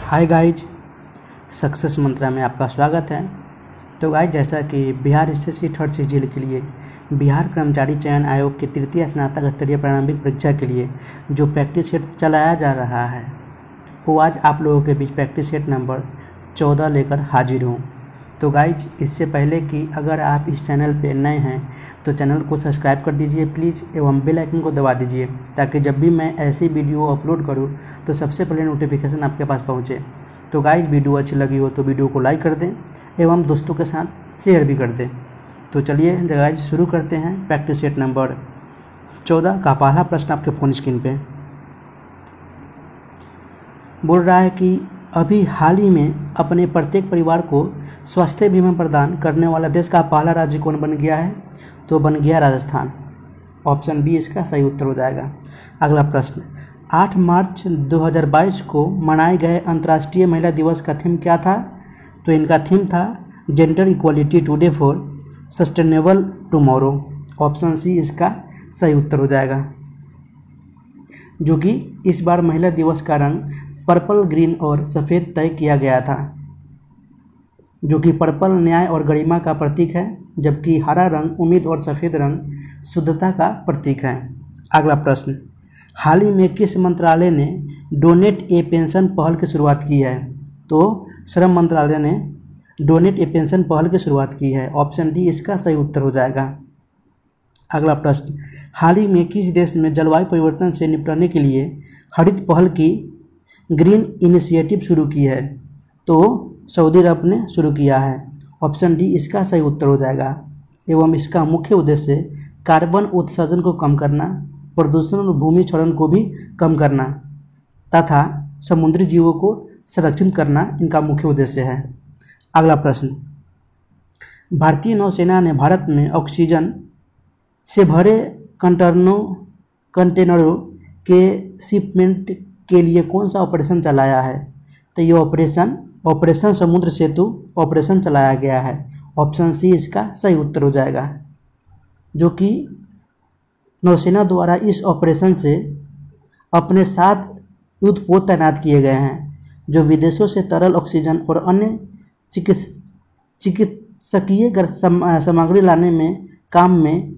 Hi guys, success मंत्रा में आपका स्वागत है। तो गाइज, जैसा कि बिहार एसएससी थर्ड सीजीएल के लिए बिहार कर्मचारी चयन आयोग के तृतीय स्नातक स्तरीय प्रारंभिक परीक्षा के लिए जो प्रैक्टिस सेट चलाया जा रहा है वो आज आप लोगों के बीच प्रैक्टिस सेट नंबर 14 लेकर हाजिर हूँ। तो गाइज, इससे पहले कि अगर आप इस चैनल पे नए हैं तो चैनल को सब्सक्राइब कर दीजिए प्लीज़, एवं बेल आइकन को दबा दीजिए ताकि जब भी मैं ऐसी वीडियो अपलोड करूं तो सबसे पहले नोटिफिकेशन आपके पास पहुंचे। तो गाइज, वीडियो अच्छी लगी हो तो वीडियो को लाइक कर दें एवं दोस्तों के साथ शेयर भी कर दें। तो चलिए गाइज शुरू करते हैं प्रैक्टिस सेट नंबर 14 का पहला प्रश्न आपके फ़ोन स्क्रीन पे बोल रहा है कि अभी हाल ही में अपने प्रत्येक परिवार को स्वास्थ्य बीमा प्रदान करने वाला देश का पहला राज्य कौन बन गया है? तो बन गया राजस्थान। ऑप्शन बी इसका सही उत्तर हो जाएगा। अगला प्रश्न, 8 मार्च 2022 को मनाए गए अंतर्राष्ट्रीय महिला दिवस का थीम क्या था? तो इनका थीम था gender equality today for sustainable tomorrow. Option C इसका सही उत्तर हो जाएगा। जो कि इस बार महिला दिवस का रंग पर्पल, ग्रीन और सफ़ेद तय किया गया था, जो कि पर्पल न्याय और गरिमा का प्रतीक है, जबकि हरा रंग उम्मीद और सफ़ेद रंग शुद्धता का प्रतीक है। अगला प्रश्न, हाल ही में किस मंत्रालय ने डोनेट ए पेंशन पहल की शुरुआत की है? तो श्रम मंत्रालय ने डोनेट ए पेंशन पहल की शुरुआत की है। ऑप्शन डी इसका सही उत्तर हो जाएगा। अगला प्रश्न, हाल ही में किस देश में जलवायु परिवर्तन से निपटने के लिए हरित पहल की ग्रीन इनिशिएटिव शुरू की है? तो सऊदी अरब ने शुरू किया है। ऑप्शन डी इसका सही उत्तर हो जाएगा। एवं इसका मुख्य उद्देश्य कार्बन उत्सर्जन को कम करना, प्रदूषण और भूमि क्षरण को भी कम करना तथा समुद्री जीवों को संरक्षित करना इनका मुख्य उद्देश्य है। अगला प्रश्न, भारतीय नौसेना ने भारत में ऑक्सीजन से भरे कंटेनरों के शिपमेंट के लिए कौन सा ऑपरेशन चलाया है? तो ये ऑपरेशन समुद्र सेतु ऑपरेशन चलाया गया है। ऑप्शन सी इसका सही उत्तर हो जाएगा। जो कि नौसेना द्वारा इस ऑपरेशन से अपने 7 युद्धपोत तैनात किए गए हैं, जो विदेशों से तरल ऑक्सीजन और अन्य चिकित्सकीय सामग्री लाने में काम में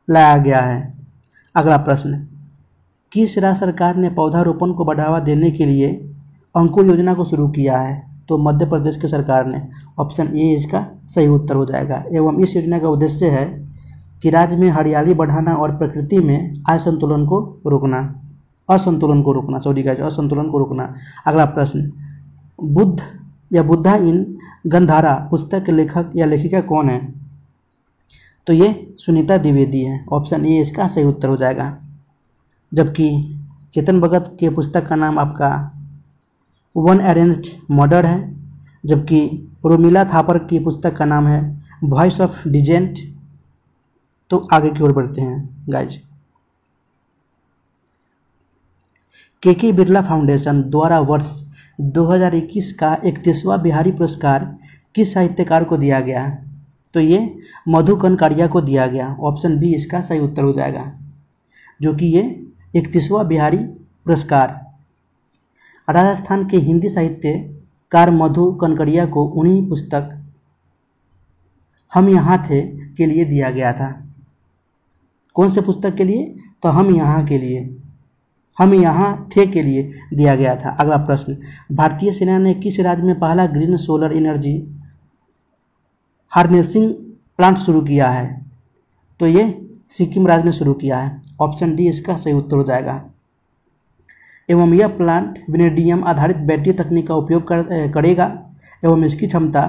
लाया गया है। अगला प्रश्न, किस राज्य सरकार ने पौधारोपण को बढ़ावा देने के लिए अंकुर योजना को शुरू किया है? तो मध्य प्रदेश की सरकार ने। ऑप्शन ए इसका सही उत्तर हो जाएगा। एवं इस योजना का उद्देश्य है कि राज्य में हरियाली बढ़ाना और प्रकृति में असंतुलन को रोकना। अगला प्रश्न, बुद्धा इन गंधारा पुस्तक के लेखक या लेखिका कौन है? तो ये सुनीता द्विवेदी है। ऑप्शन ए इसका सही उत्तर हो जाएगा। जबकि चेतन भगत के पुस्तक का नाम आपका वन अरेंज्ड मर्डर है, जबकि रोमिला थापर की पुस्तक का नाम है वॉइस ऑफ डिजेंट। तो आगे की ओर बढ़ते हैं गाइज। के बिरला फाउंडेशन द्वारा वर्ष 2021 का 31वां बिहारी पुरस्कार किस साहित्यकार को दिया गया? तो ये मधु कनकारिया को दिया गया। ऑप्शन बी इसका सही उत्तर हो जाएगा। जो कि ये 31वां बिहारी पुरस्कार राजस्थान के हिंदी साहित्यकार मधु कनकारिया को उन्हीं पुस्तक हम यहाँ थे के लिए दिया गया था। कौन से पुस्तक के लिए? तो हम यहाँ थे के लिए दिया गया था। अगला प्रश्न, भारतीय सेना ने किस राज्य में पहला green solar energy harnessing plant शुरू किया है? तो ये सिक्किम राज्य ने शुरू किया है। ऑप्शन डी इसका सही उत्तर हो जाएगा। एवं यह प्लांट वेनेडियम आधारित बैटरी तकनीक का उपयोग करेगा एवं इसकी क्षमता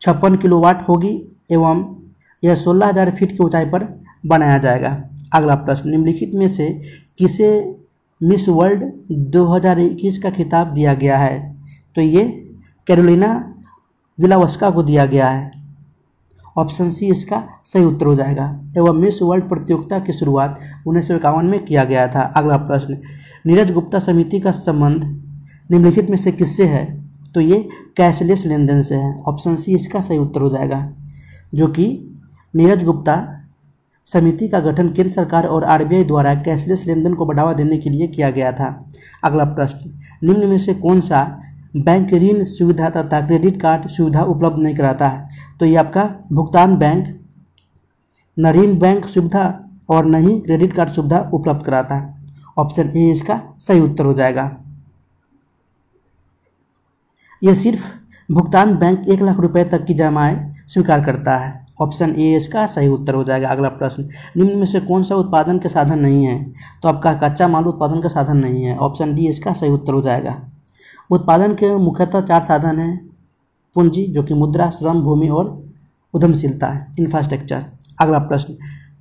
56 किलोवाट होगी एवं यह 16,000 फीट की ऊंचाई पर बनाया जाएगा। अगला प्रश्न, निम्नलिखित में से किसे मिस वर्ल्ड 2021 का खिताब दिया गया है? तो ये कैरोलिना विलावस्का को दिया गया है। ऑप्शन सी इसका सही उत्तर हो जाएगा। एवं मिस वर्ल्ड प्रतियोगिता की शुरुआत 1951 में किया गया था। अगला प्रश्न, नीरज गुप्ता समिति का संबंध निम्नलिखित में से किससे है? तो ये कैशलेस लेन देन से है। ऑप्शन सी इसका सही उत्तर हो जाएगा। जो कि नीरज गुप्ता समिति का गठन केंद्र सरकार और आरबीआई द्वारा कैशलेस लेनदेन को बढ़ावा देने के लिए किया गया था। अगला प्रश्न, निम्न में से कौन सा बैंक ऋण सुविधा तथा क्रेडिट कार्ड सुविधा उपलब्ध नहीं कराता है? तो ये आपका भुगतान बैंक न ऋण बैंक सुविधा और न ही क्रेडिट कार्ड सुविधा उपलब्ध कराता है। ऑप्शन ए इसका सही उत्तर हो जाएगा। यह सिर्फ भुगतान बैंक 1 लाख रुपए तक की जमाएं स्वीकार करता है। ऑप्शन ए इसका सही उत्तर हो जाएगा। अगला प्रश्न, निम्न में से कौन सा उत्पादन के साधन नहीं है? तो आपका कच्चा माल उत्पादन का साधन नहीं है। ऑप्शन डी इसका सही उत्तर हो जाएगा। उत्पादन के मुख्यतः 4 साधन हैं। पूंजी जो कि मुद्रा, श्रम, भूमि और उद्यमशीलता है, इंफ्रास्ट्रक्चर। अगला प्रश्न,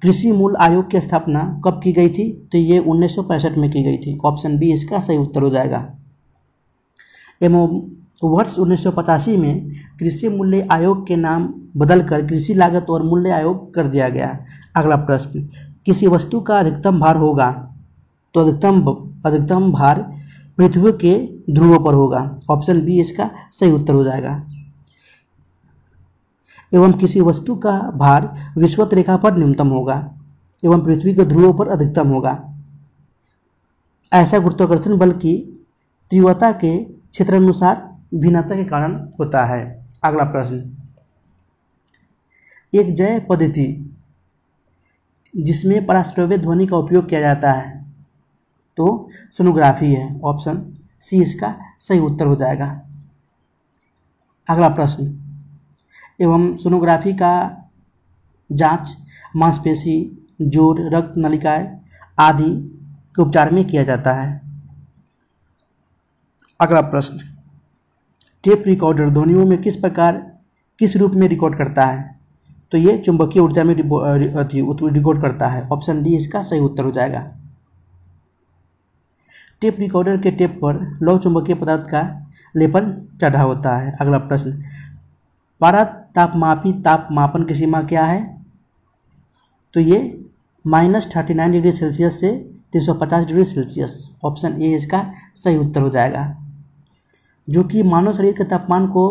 कृषि मूल्य आयोग की स्थापना कब की गई थी? तो ये 1965 में की गई थी। ऑप्शन बी इसका सही उत्तर हो जाएगा। एवं वर्ष 1985 में कृषि मूल्य आयोग के नाम बदलकर कृषि लागत और मूल्य आयोग कर दिया गया। अगला प्रश्न, किसी वस्तु का अधिकतम भार होगा तो अधिकतम भार पृथ्वी के ध्रुवों पर होगा। ऑप्शन बी इसका सही उत्तर हो जाएगा। एवं किसी वस्तु का भार विषुवत रेखा पर न्यूनतम होगा एवं पृथ्वी के ध्रुवों पर अधिकतम होगा। ऐसा गुरुत्वाकर्षण बल की तीव्रता के क्षेत्रानुसार भिन्नता के कारण होता है। अगला प्रश्न, एक जय पद्धति जिसमें पराश्रव्य ध्वनि का उपयोग किया जाता है तो सोनोग्राफी है। ऑप्शन सी इसका सही उत्तर हो जाएगा। अगला प्रश्न, एवं सोनोग्राफी का जांच मांसपेशी, जोड़, रक्त नलिकाएं आदि के उपचार में किया जाता है। अगला प्रश्न, टेप रिकॉर्डर ध्वनियों में किस रूप में रिकॉर्ड करता है? तो ये चुंबकीय ऊर्जा में रिकॉर्ड करता है। ऑप्शन डी इसका सही उत्तर हो जाएगा। टेप रिकॉर्डर के टेप पर लौह चुंबकीय पदार्थ का लेपन चढ़ा होता है। अगला प्रश्न, पारा तापमापी ताप मापन की सीमा क्या है? तो ये -39 डिग्री सेल्सियस से 350 डिग्री सेल्सियस। ऑप्शन ए इसका सही उत्तर हो जाएगा। जो कि मानव शरीर के तापमान को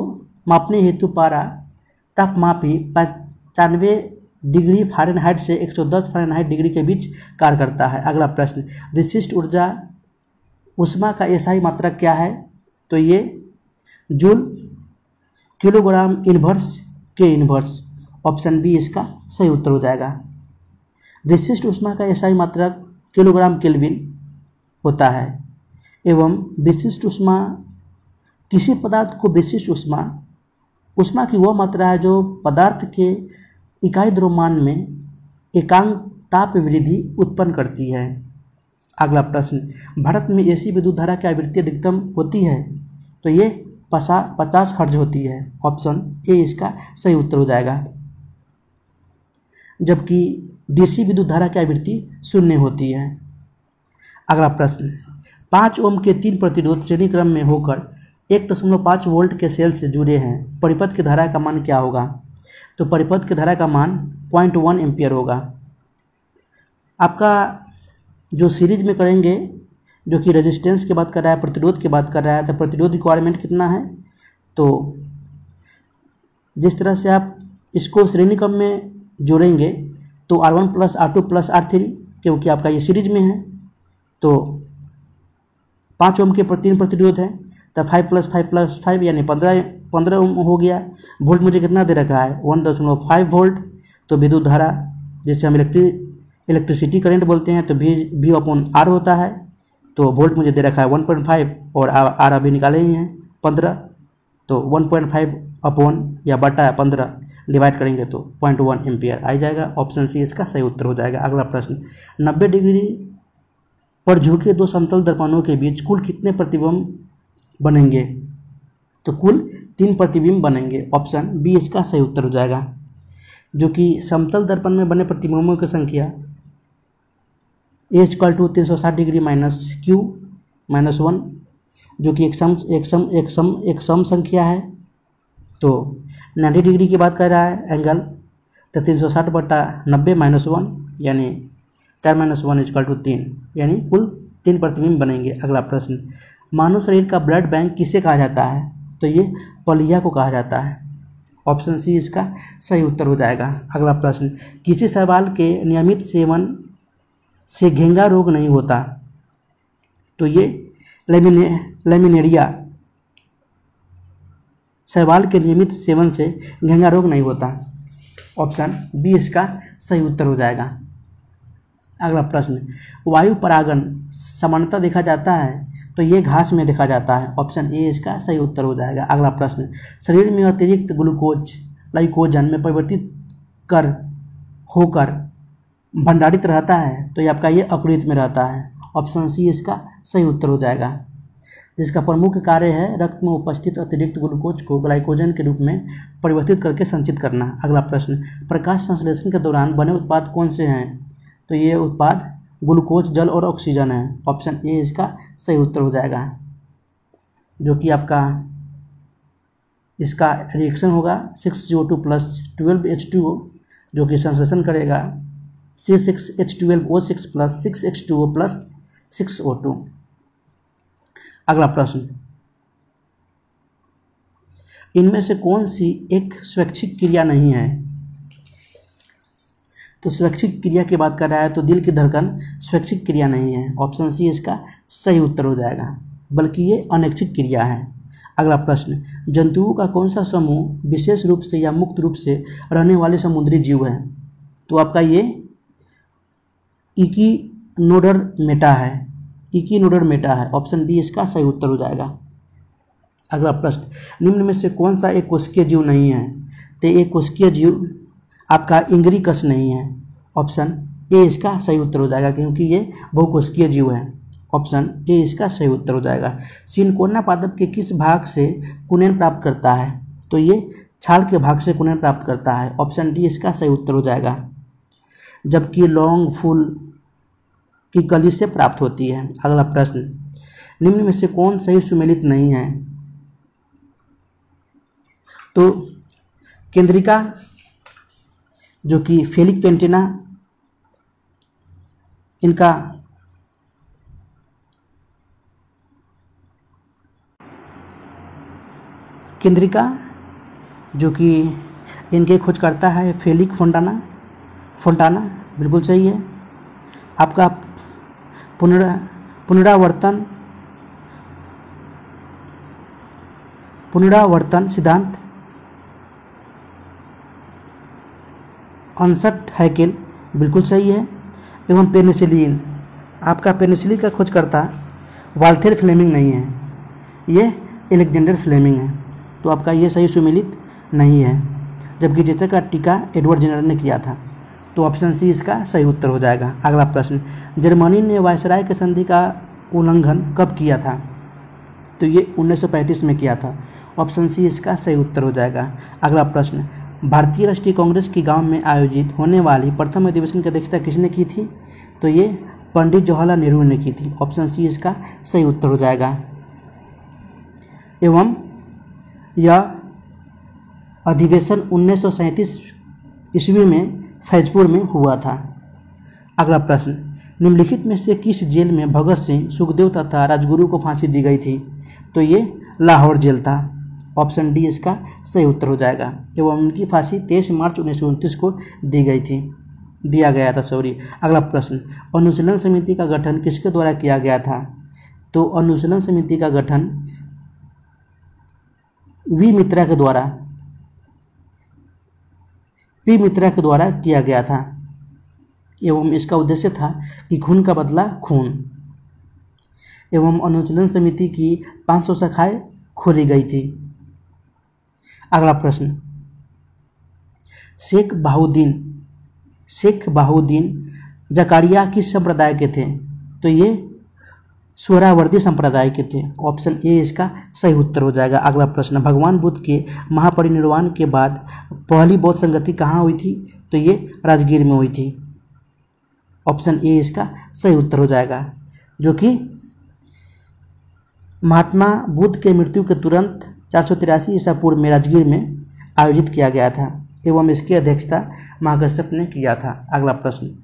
मापने हेतु पारा तापमापी 95 डिग्री फ़ारेनहाइट से 110 फ़ारेनहाइट डिग्री के बीच कार्य करता है। अगला प्रश्न, विशिष्ट ऊर्जा ऊष्मा का एसआई मात्रक क्या है? तो ये जूल किलोग्राम इनवर्स के इनवर्स। ऑप्शन बी इसका सही उत्तर हो जाएगा। विशिष्ट ऊष्मा का एसआई मात्रक किलोग्राम केल्विन होता है एवं विशिष्ट ऊष्मा किसी पदार्थ को विशिष्ट ऊष्मा की वह मात्रा है जो पदार्थ के इकाई द्रव्यमान में एकांक ताप वृद्धि उत्पन्न करती है। अगला प्रश्न, भारत में एसी विद्युत धारा की आवृत्ति अधिकतम होती है? तो ये 50 हर्ट्ज होती है। ऑप्शन ए इसका सही उत्तर हो जाएगा। जबकि डीसी विद्युत धारा की आवृत्ति 0 होती है। अगला प्रश्न, 5 ओम के 3 प्रतिरोध श्रेणी क्रम में होकर 1.5 वोल्ट के सेल से जुड़े हैं। परिपथ की धारा का मान क्या होगा? तो परिपथ की धारा का मान 0.1 एम्पियर होगा। आपका जो सीरीज में करेंगे जो कि रेजिस्टेंस की बात कर रहा है, प्रतिरोध की बात कर रहा है, तो प्रतिरोध रिक्वायरमेंट कितना है? तो जिस तरह से आप इसको श्रेणी क्रम में जोड़ेंगे तो R1 + R2 + R3, क्योंकि आपका ये सीरीज में है तो 5 ओम के 3 प्रतिरोध है तो 5 + 5 + 5 यानी 15 ओम हो गया। वोल्ट मुझे कितना दे रखा है? 1.5 वोल्ट। तो विद्युत धारा जिसे हम इलेक्ट्रिसिटी करंट बोलते हैं तो V/R होता है। तो वोल्ट मुझे दे रखा है 1.5 और R अभी निकाले ही हैं 15। तो 1.5 अपॉन या बटा 15 डिवाइड करेंगे तो 0.1 एम्पियर आ जाएगा। ऑप्शन सी इसका सही उत्तर हो जाएगा। अगला प्रश्न, 90 डिग्री पर झुके 2 समतल दर्पणों के बीच कुल कितने प्रतिबिंब बनेंगे? तो कुल 3 प्रतिबिंब बनेंगे। ऑप्शन बी इसका सही उत्तर हो जाएगा। जो कि समतल दर्पण में बने प्रतिबिंबों की संख्या A = 360 डिग्री -Q -1, जो कि एक सम संख्या है। तो 90 डिग्री की बात कर रहा है एंगल, तो 360/90 -1 यानी 10 - 1 = 3, यानी कुल 3 प्रतिबिंब बनेंगे। अगला प्रश्न, मानव शरीर का ब्लड बैंक किसे कहा जाता है? तो ये पलिया को कहा जाता है। ऑप्शन सी इसका सही उत्तर हो जाएगा। अगला प्रश्न, किसी शैवाल के नियमित सेवन से घेंगा रोग नहीं होता, तो ये लेमिनेरिया। शैवाल के नियमित सेवन से घेंगा रोग नहीं होता, ऑप्शन बी इसका सही उत्तर हो जाएगा। अगला प्रश्न, वायु परागन सामान्यतः देखा जाता है, तो ये घास में देखा जाता है, ऑप्शन ए इसका सही उत्तर हो जाएगा। अगला प्रश्न, शरीर में अतिरिक्त ग्लूकोज ग्लाइकोजन में परिवर्तित होकर भंडारित रहता है, तो ये आपका ये अकुरित में रहता है, ऑप्शन सी इसका सही उत्तर हो जाएगा। जिसका प्रमुख कार्य है रक्त में उपस्थित अतिरिक्त ग्लूकोज को ग्लाइकोजन के रूप में परिवर्तित करके संचित करना। अगला प्रश्न, प्रकाश संश्लेषण के दौरान बने उत्पाद कौन से हैं, तो ये उत्पाद ग्लूकोज, जल और ऑक्सीजन है, ऑप्शन ए इसका सही उत्तर हो जाएगा। जो कि आपका इसका रिएक्शन होगा 6CO2 + 12H2O, जो कि संश्लेषण करेगा C6H12O6 + 6H2O + 6O2। अगला प्रश्न, इनमें से कौन सी एक स्वैच्छिक क्रिया नहीं है, तो स्वैच्छिक क्रिया की बात कर रहा है तो दिल की धड़कन स्वैच्छिक क्रिया नहीं है, ऑप्शन सी इसका सही उत्तर हो जाएगा, बल्कि ये अनैच्छिक क्रिया है। अगला प्रश्न, जंतुओं का कौन सा समूह विशेष रूप से या मुक्त रूप से रहने वाले समुद्री जीव है, तो आपका ये इकिनोडर्मेटा है, ऑप्शन बी इसका सही उत्तर हो जाएगा। अगला प्रश्न, निम्न में से कौन सा एक कोशिकीय जीव नहीं है, तो एक कोशिकीय जीव आपका इंगरिकस नहीं है, ऑप्शन ए इसका सही उत्तर हो जाएगा, क्योंकि ये बहुकोशिकीय जीव है, ऑप्शन ए इसका सही उत्तर हो जाएगा। सिनकोना पादप के किस भाग से कुनेन प्राप्त करता है, तो ये छाल के भाग से कुनेन प्राप्त करता है, ऑप्शन डी इसका सही उत्तर हो जाएगा। जबकि लौंग फूल की कली से प्राप्त होती है। अगला प्रश्न, निम्न में से कौन सही सुमेलित नहीं है, तो केंद्रिका जो कि फेलिक पेंटिना, इनका केंद्रिका जो कि इनके खोज करता है फेलिक फोंटाना बिल्कुल सही है। आपका पुनरावर्तन सिद्धांत अनसट हैकेल बिल्कुल सही है। एवं पेनिसिलिन, आपका पेनिसिलिन का खोजकर्ता वाल्थेर फ्लेमिंग नहीं है, ये एलेक्जेंडर फ्लेमिंग है, तो आपका ये सही सुमेलित नहीं है। जबकि चेचक का टीका एडवर्ड जेनर ने किया था, तो ऑप्शन सी इसका सही उत्तर हो जाएगा। अगला प्रश्न, जर्मनी ने वायसराय के संधि का उल्लंघन कब किया था, तो ये 1935 में किया था, ऑप्शन सी इसका सही उत्तर हो जाएगा। अगला प्रश्न, भारतीय राष्ट्रीय कांग्रेस की गांव में आयोजित होने वाली प्रथम अधिवेशन की अध्यक्षता किसने की थी, तो ये पंडित जवाहरलाल नेहरू ने की थी, ऑप्शन सी इसका सही उत्तर हो जाएगा। एवं यह अधिवेशन 1937 ईस्वी में फैजपुर में हुआ था। अगला प्रश्न, निम्नलिखित में से किस जेल में भगत सिंह, सुखदेव तथा राजगुरु को फांसी दी गई थी, तो ये लाहौर जेल था, ऑप्शन डी इसका सही उत्तर हो जाएगा। एवं उनकी फांसी 23 मार्च 1929 को दिया गया था। अगला प्रश्न, अनुशीलन समिति का गठन किसके द्वारा किया गया था, तो अनुशीलन समिति का गठन पी मित्रा के द्वारा किया गया था। एवं इसका उद्देश्य था कि खून का बदला खून। एवं अनुशीलन समिति की 500 शाखाएं खोली गई थी। अगला प्रश्न, शेख बहाउद्दीन जकारिया किस संप्रदाय के थे, तो ये सोहरावर्दी संप्रदाय के थे, ऑप्शन ए इसका सही उत्तर हो जाएगा। अगला प्रश्न, भगवान बुद्ध के महापरिनिर्वाण के बाद पहली बौद्ध संगति कहाँ हुई थी, तो ये राजगीर में हुई थी, ऑप्शन ए इसका सही उत्तर हो जाएगा। जो कि महात्मा बुद्ध के मृत्यु के तुरंत 483 ईसा पूर्व में राजगीर में आयोजित किया गया था, एवं इसकी अध्यक्षता महाकश्यप ने किया था। अगला प्रश्न,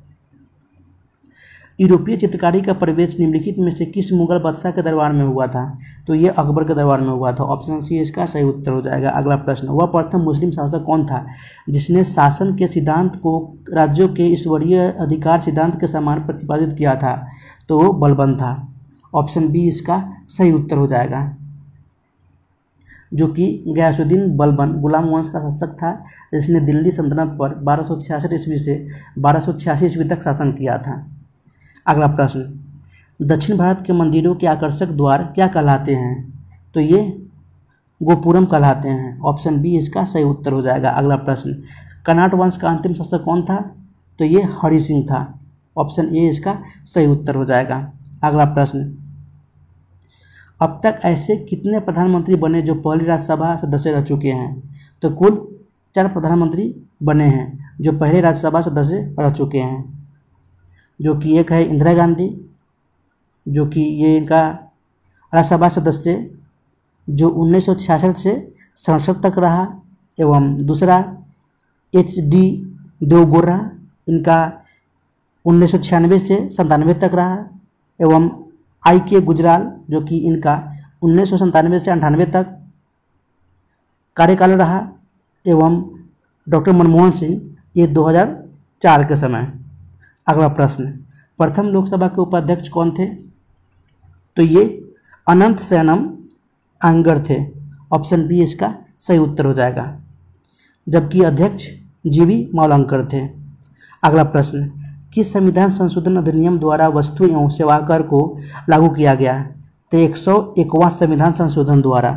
यूरोपीय चित्रकारी का प्रवेश निम्नलिखित में से किस मुगल बादशाह के दरबार में हुआ था? तो ये अकबर के दरबार में हुआ था। ऑप्शन सी इसका सही उत्तर हो जाएगा। अगला प्रश्न, वह प्रथम मुस्लिम शासक कौन था जिसने शासन के सिद्धांत को राज्यों के ईश्वरीय अधिकार सिद्धांत के समान प्रतिपादित किया था? तो वो बलबन था। ऑप्शन बी इसका सही उत्तर हो जाएगा, जो कि गयासुद्दीन बलबन गुलाम वंश का शासक था जिसने दिल्ली सल्तनत पर 1266 ईस्वी से 1286 ईस्वी तक शासन किया था। अगला प्रश्न, दक्षिण भारत के मंदिरों के आकर्षक द्वार क्या कहलाते हैं? तो ये गोपुरम कहलाते हैं। ऑप्शन बी इसका सही उत्तर हो जाएगा। अगला प्रश्न, कर्नाट वंश का अंतिम शासक कौन था? तो ये हरि सिंह था। ऑप्शन ए इसका सही उत्तर हो जाएगा। अगला प्रश्न, अब तक ऐसे कितने प्रधानमंत्री बने जो पहली राज्यसभा सदस्य रह चुके हैं? तो कुल 4 प्रधानमंत्री बने हैं जो पहले राज्यसभा सदस्य रह चुके हैं, जो कि एक है इंदिरा गांधी, जो कि ये इनका राज्यसभा सदस्य जो 1966 से 67 तक रहा, एवं दूसरा HD देवगौड़ा, इनका 1996 से 97 तक रहा, एवं IK गुजराल जो कि इनका 1997 से 98 तक कार्यकाल रहा, एवं डॉक्टर मनमोहन सिंह ये 2004 के समय। अगला प्रश्न, प्रथम लोकसभा के उपाध्यक्ष कौन थे? तो ये अनंत शयनम आंगर थे। ऑप्शन बी इसका सही उत्तर हो जाएगा, जबकि अध्यक्ष GV मावलंकर थे। अगला प्रश्न, किस संविधान संशोधन अधिनियम द्वारा वस्तु एवं सेवा कर को लागू किया गया? तो 101वां संविधान संशोधन द्वारा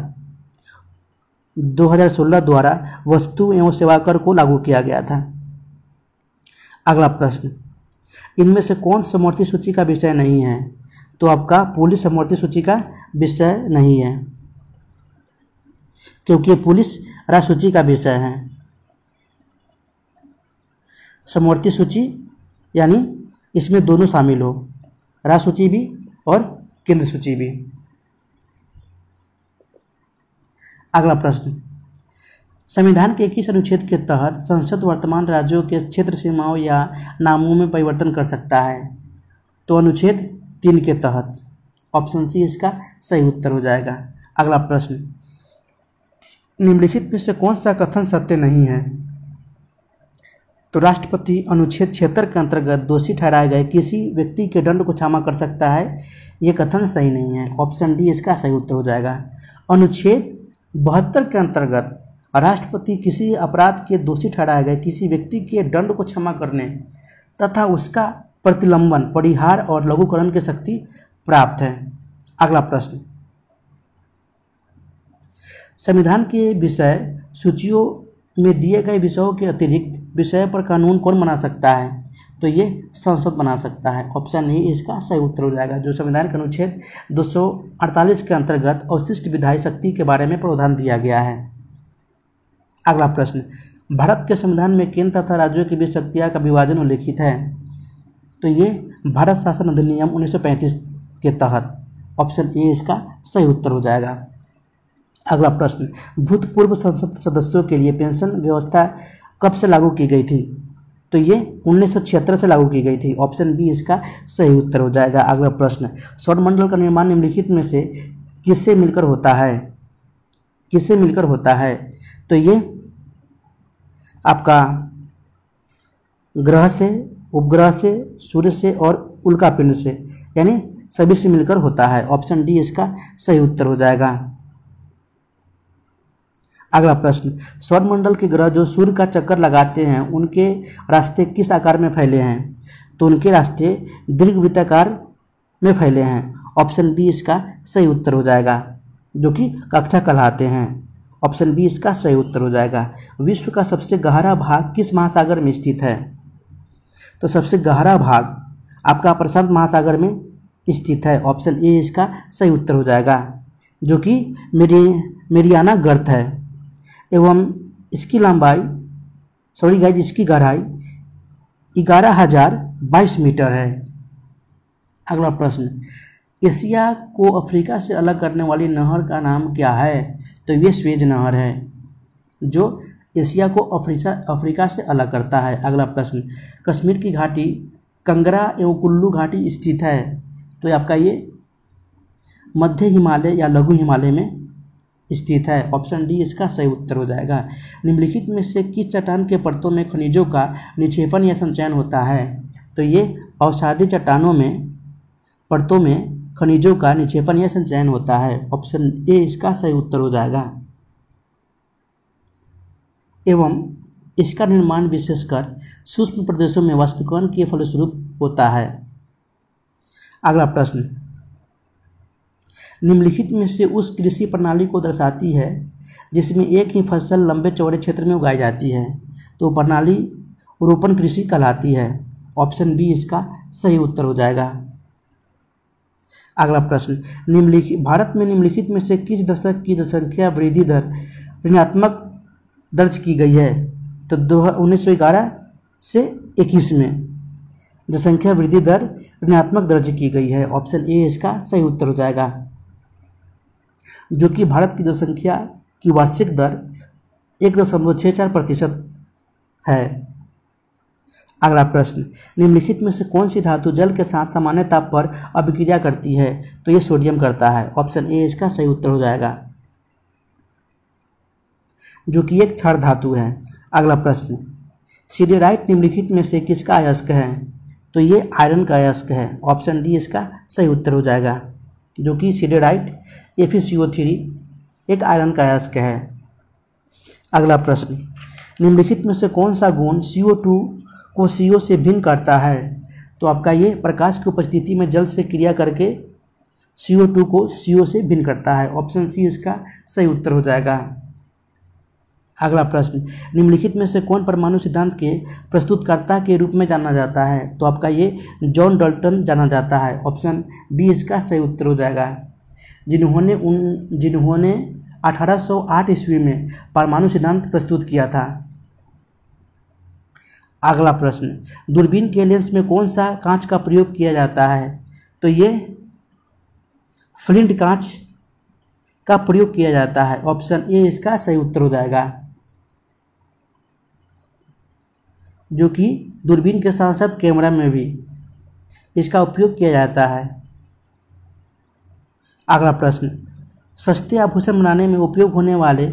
2016 द्वारा वस्तु एवं सेवा कर को लागू किया गया था। अगला प्रश्न, इनमें से कौन समवर्ती सूची का विषय नहीं है? तो आपका पुलिस समवर्ती सूची का विषय नहीं है, क्योंकि पुलिस राज्य सूची का विषय है। समवर्ती सूची यानी इसमें दोनों शामिल हो, राज्य सूची भी और केंद्र सूची भी। अगला प्रश्न, संविधान के किस अनुच्छेद के तहत संसद वर्तमान राज्यों के क्षेत्र सीमाओं या नामों में परिवर्तन कर सकता है? तो अनुच्छेद 3 के तहत। ऑप्शन सी इसका सही उत्तर हो जाएगा। अगला प्रश्न, निम्नलिखित में से कौन सा कथन सत्य नहीं है? तो राष्ट्रपति अनुच्छेद 76 के अंतर्गत दोषी ठहराए गए किसी व्यक्ति के दंड को क्षमा कर सकता है, ये कथन सही नहीं है। ऑप्शन डी इसका सही उत्तर हो जाएगा। अनुच्छेद 72 के अंतर्गत राष्ट्रपति किसी अपराध के दोषी ठहराए गए किसी व्यक्ति के दंड को क्षमा करने तथा उसका प्रतिलंबन, परिहार और लघुकरण की शक्ति प्राप्त है। अगला प्रश्न, संविधान के विषय सूचियों में दिए गए विषयों के अतिरिक्त विषय पर कानून कौन बना सकता है? तो ये संसद बना सकता है। ऑप्शन ए इसका सही उत्तर हो जाएगा, जो संविधान के अनुच्छेद 248 के अंतर्गत अवशिष्ट विधायी शक्ति के बारे में प्रावधान दिया गया है। अगला प्रश्न, भारत के संविधान में केंद्र तथा राज्यों के बीच शक्तियां का विभाजन उल्लिखित है? तो ये भारत शासन अधिनियम 1935 के तहत। ऑप्शन ए इसका सही उत्तर हो जाएगा। अगला प्रश्न, भूतपूर्व संसद सदस्यों के लिए पेंशन व्यवस्था कब से लागू की गई थी? तो ये 1976 से लागू की गई थी। ऑप्शन बी इसका सही उत्तर हो जाएगा। अगला प्रश्न, सौरमंडल का निर्माण निम्नलिखित में से किससे मिलकर होता है? किससे मिलकर होता है? तो ये आपका ग्रह से, उपग्रह से, सूर्य से और उल्कापिंड से, यानी सभी से मिलकर होता है। ऑप्शन डी इसका सही उत्तर हो जाएगा। अगला प्रश्न, सौरमंडल के ग्रह जो सूर्य का चक्कर लगाते हैं उनके रास्ते किस आकार में फैले हैं? तो उनके रास्ते दीर्घवृत्ताकार में फैले हैं। ऑप्शन बी इसका सही उत्तर हो जाएगा, जो कि कक्षा कहलाते हैं। ऑप्शन बी इसका सही उत्तर हो जाएगा। विश्व का सबसे गहरा भाग किस महासागर में स्थित है? तो सबसे गहरा भाग आपका प्रशांत महासागर में स्थित है। ऑप्शन ए इसका सही उत्तर हो जाएगा, जो कि मेरियाना गर्त है, एवं इसकी लंबाई इसकी गहराई 11,022 मीटर है। अगला प्रश्न, एशिया को अफ्रीका से अलग करने वाली नहर का नाम क्या है? तो ये स्वेज नहर है, जो एशिया को अफ्रीका से अलग करता है। अगला प्रश्न, कश्मीर की घाटी कंगरा एवं कुल्लू घाटी स्थित है? तो आपका ये मध्य हिमालय या लघु हिमालय में स्थित है। ऑप्शन डी इसका सही उत्तर हो जाएगा। निम्नलिखित में से किस चट्टान के परतों में खनिजों का निक्षेपण या संचयन होता है? तो ये अवसादी चट्टानों में परतों में खनिजों का निक्षेपण या संचयन होता है। ऑप्शन ए इसका सही उत्तर हो जाएगा। एवं इसका निर्माण विशेषकर सूक्ष्म प्रदेशों में वाष्पीकरण के फलस्वरूप होता है। अगला प्रश्न, निम्नलिखित में से उस कृषि प्रणाली को दर्शाती है जिसमें एक ही फसल लंबे चौड़े क्षेत्र में उगाई जाती है? तो प्रणाली रोपण कृषि कहलाती है। ऑप्शन बी इसका सही उत्तर हो जाएगा। अगला प्रश्न, भारत में निम्नलिखित में से किस दशक की जनसंख्या वृद्धि दर ऋणात्मक दर्ज की गई है? तो 1911 से 21 में जनसंख्या वृद्धि दर ऋणात्मक दर्ज की गई है। ऑप्शन ए इसका सही उत्तर हो जाएगा, जो कि भारत की जनसंख्या की वार्षिक दर 1.64% है। अगला प्रश्न, निम्नलिखित में से कौन सी धातु जल के साथ सामान्य ताप पर अभिक्रिया करती है? तो ये सोडियम करता है। ऑप्शन ए इसका सही उत्तर हो जाएगा, जो कि एक क्षार धातु है। अगला प्रश्न, सिडेराइट निम्नलिखित में से किसका अयस्क है? तो ये आयरन का अयस्क है। ऑप्शन डी इसका सही उत्तर हो जाएगा, जो कि सिडेराइट FeCO3 एक आयरन का अयस्क है। अगला प्रश्न, निम्नलिखित में से कौन सा गुण CO2 को CO से भिन्न करता है? तो आपका ये प्रकाश की उपस्थिति में जल से क्रिया करके CO2 को CO से भिन्न करता है। ऑप्शन सी इसका सही उत्तर हो जाएगा। अगला प्रश्न, निम्नलिखित में से कौन परमाणु सिद्धांत के प्रस्तुतकर्ता के रूप में जाना जाता है? तो आपका ये जॉन डाल्टन जाना जाता है। ऑप्शन बी इसका सही उत्तर हो जाएगा, जिन्होंने 1808 ईस्वी में परमाणु सिद्धांत प्रस्तुत किया था। अगला प्रश्न, दूरबीन के लेंस में कौन सा कांच का प्रयोग किया जाता है? तो ये फ्लिंट कांच का प्रयोग किया जाता है। ऑप्शन ए इसका सही उत्तर हो जाएगा, जो कि दूरबीन के साथ साथ कैमरा में भी इसका उपयोग किया जाता है। अगला प्रश्न, सस्ते आभूषण बनाने में उपयोग होने वाले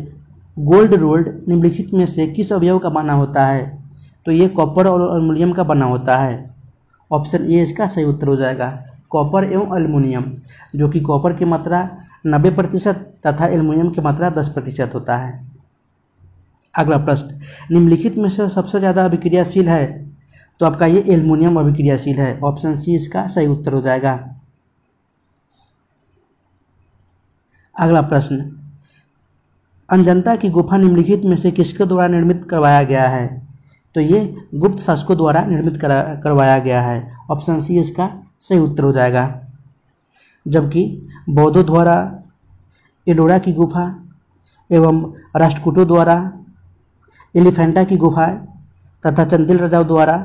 गोल्ड रोल्ड निम्नलिखित में से किस अवयव का बना होता है? तो ये कॉपर और एल्युमिनियम का बना होता है। ऑप्शन ए इसका सही उत्तर हो जाएगा, कॉपर एवं एल्युमिनियम, जो कि कॉपर की मात्रा 90% तथा एल्युमिनियम की मात्रा 10% होता है। अगला प्रश्न, निम्नलिखित में से सबसे ज़्यादा अभिक्रियाशील है? तो आपका ये एल्युमिनियम अभिक्रियाशील है। ऑप्शन सी इसका सही उत्तर हो जाएगा। अगला प्रश्न, अजंता की गुफा निम्नलिखित में से किसके द्वारा निर्मित करवाया गया है? तो ये गुप्त शासकों द्वारा निर्मित करवाया गया है। ऑप्शन सी इसका सही उत्तर हो जाएगा। जबकि बौद्धों द्वारा एलोरा की गुफा एवं राष्ट्रकूटों द्वारा एलिफेंटा की गुफा तथा चंदेल राजाओं द्वारा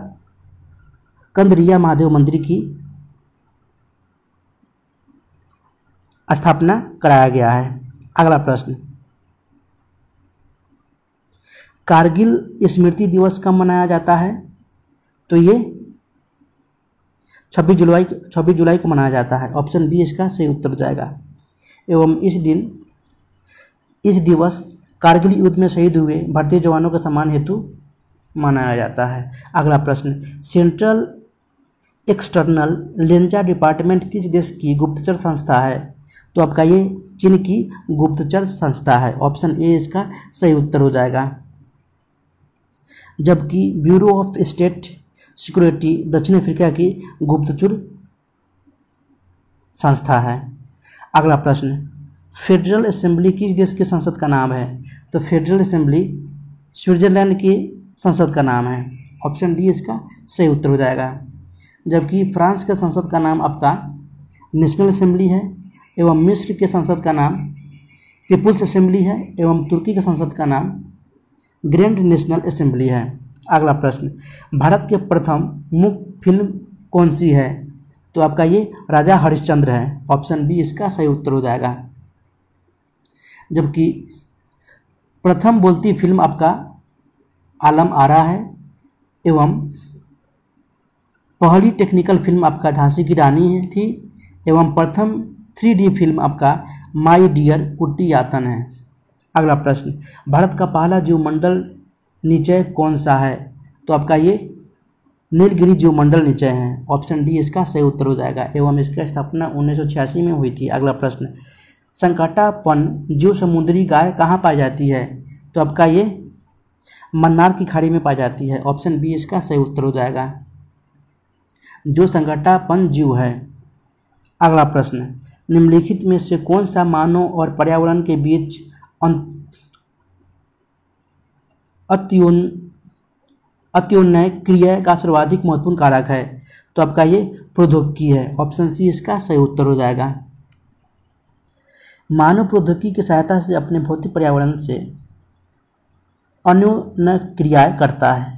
कंदरिया महादेव मंदिर की स्थापना कराया गया है। अगला प्रश्न, कारगिल स्मृति दिवस कब मनाया जाता है? तो ये 26 जुलाई को मनाया जाता है। ऑप्शन बी इसका सही उत्तर हो जाएगा। एवं इस दिवस कारगिल युद्ध में शहीद हुए भारतीय जवानों के सम्मान हेतु मनाया जाता है। अगला प्रश्न, सेंट्रल एक्सटर्नल लेंजा डिपार्टमेंट किस देश की गुप्तचर संस्था है? तो आपका ये चीन की गुप्तचर संस्था है। ऑप्शन ए इसका सही उत्तर हो जाएगा। जबकि ब्यूरो ऑफ स्टेट सिक्योरिटी दक्षिण अफ्रीका की गुप्तचर संस्था है। अगला प्रश्न, फेडरल असेंबली किस देश की संसद का नाम है? तो फेडरल असेंबली स्विट्जरलैंड की संसद का नाम है। ऑप्शन डी इसका सही उत्तर हो जाएगा। जबकि फ्रांस के संसद का नाम आपका नेशनल असेंबली है एवं मिस्र के संसद का नाम पीपुल्स असेंबली है एवं तुर्की के संसद का नाम ग्रैंड नेशनल असेंबली है। अगला प्रश्न, भारत के प्रथम मुक्त फिल्म कौन सी है? तो आपका ये राजा हरिश्चंद्र है। ऑप्शन बी इसका सही उत्तर हो जाएगा। जबकि प्रथम बोलती फिल्म आपका आलम आरा है एवं पहली टेक्निकल फिल्म आपका झांसी की रानी है थी एवं प्रथम 3D फिल्म आपका माई डियर कुट्टियातन है। अगला प्रश्न, भारत का पहला जीवमंडल निचय कौन सा है? तो आपका ये नीलगिरी जीवमंडल निचय है। ऑप्शन डी इसका सही उत्तर हो जाएगा एवं इसकी स्थापना 1986 में हुई थी। अगला प्रश्न, संकाटापन जीव समुद्री गाय कहाँ पाई जाती है? तो आपका ये मन्नार की खाड़ी में पाई जाती है। ऑप्शन बी इसका सही उत्तर हो जाएगा, जो संकाटापन जीव है। अगला प्रश्न, निम्नलिखित में से कौन सा मानव और पर्यावरण के बीच अत्योन्नय क्रिया का सर्वाधिक महत्वपूर्ण कारक है? तो आपका ये प्रौद्योगिकी है। ऑप्शन सी इसका सही उत्तर हो जाएगा। मानव प्रौद्योगिकी की सहायता से अपने भौतिक पर्यावरण से अन्योन्य क्रियाएं करता है।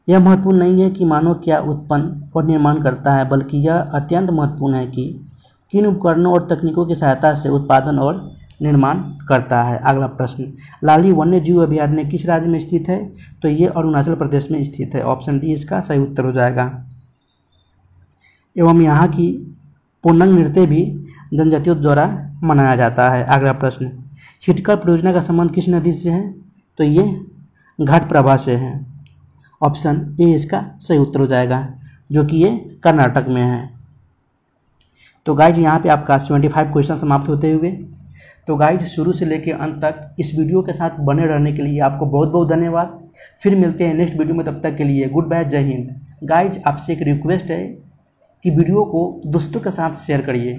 यह महत्वपूर्ण नहीं है कि मानव क्या उत्पन्न और निर्माण करता है, बल्कि यह अत्यंत महत्वपूर्ण है कि किन उपकरणों और तकनीकों की सहायता से उत्पादन और निर्माण करता है। अगला प्रश्न, लाली वन्य जीव अभयारण्य किस राज्य में स्थित है? तो ये अरुणाचल प्रदेश में स्थित है। ऑप्शन डी इसका सही उत्तर हो जाएगा। एवं यहाँ की पूर्णांग नृत्य भी जनजातियों द्वारा मनाया जाता है। अगला प्रश्न, हिटकर परियोजना का संबंध किस नदी से है? तो ये घाटप्रभा से है। ऑप्शन ए इसका सही उत्तर हो जाएगा, जो कि ये कर्नाटक में है। तो गाइज यहाँ पे आपका 75 क्वेश्चन समाप्त होते हुए। तो गाइज शुरू से लेकर अंत तक इस वीडियो के साथ बने रहने के लिए आपको बहुत बहुत धन्यवाद। फिर मिलते हैं नेक्स्ट वीडियो में, तब तक के लिए गुड बाय, जय हिंद। गाइज आपसे एक रिक्वेस्ट है कि वीडियो को दोस्तों के साथ शेयर करिए।